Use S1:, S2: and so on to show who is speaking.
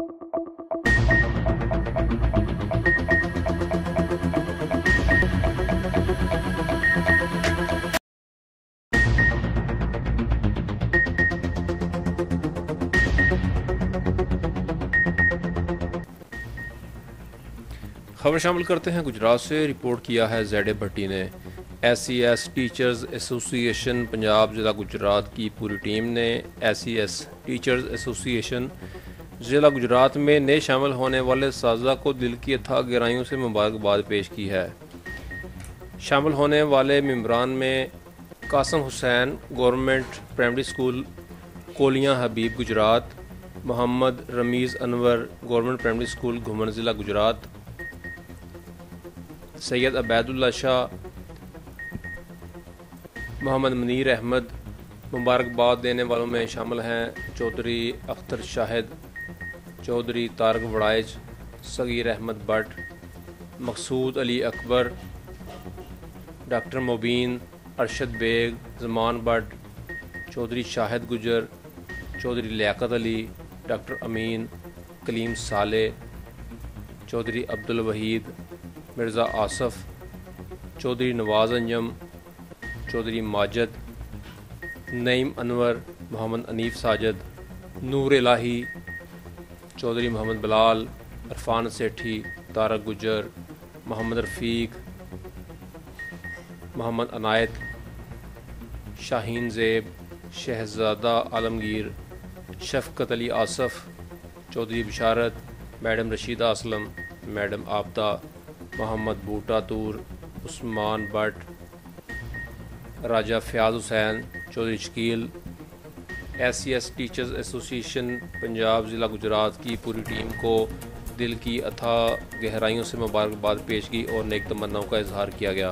S1: खबर शामिल करते हैं गुजरात से। रिपोर्ट किया है ज़ेड भट्टी ने। SES टीचर्स एसोसिएशन पंजाब ज़िला गुजरात की पूरी टीम ने SES टीचर्स एसोसिएशन ज़िला गुजरात में नए शामिल होने वाले साजा को दिल की अथाह गहराइयों से मुबारकबाद पेश की है। शामिल होने वाले मेंबरान में Qasim Hussain government primary school Koliyan Habib Gujrat, Muhammad Ramiz Anwar government primary school Ghuman ज़िला गुजरात, सैयद अबैदुल्ला शाह, मोहम्मद मुनीर अहमद। मुबारकबाद देने वालों में शामिल हैं चौधरी अख्तर शाहिद, चौधरी तारक वड़ाइज, सगीर अहमद भट्ट, मकसूद अली अकबर, डॉक्टर मुबीन, अरशद बेग, जमान भट्ट, चौधरी शाहिद गुजर, चौधरी लियाकत अली, डॉक्टर अमीन, कलीम साले, चौधरी अब्दुल वहीद, मिर्ज़ा आसफ़, चौधरी नवाज़ अंजम, चौधरी माजिद, नईम अनवर, मोहम्मद अनीफ साजिद, नूर इलाही, Chaudhary Mohammad Bilal, Irfan Sethi, Tariq Gujjar, Muhammad Rafiq, Muhammad Inayat, Shaheen Zeb, Shahzada Alamgir, Shafqat Ali Asif, Chaudhry Bisharat, madam Rashida Aslam, madam Abida, Muhammad Boota Toor, Usman Bhatt, Raja Fayyaz Hussain, Chaudhry Shakeel. SES teachers association Punjab ज़िला गुजरात की पूरी टीम को दिल की अथाह गहराइयों से मुबारकबाद पेश की और नेक तमन्नाओं का इजहार किया गया।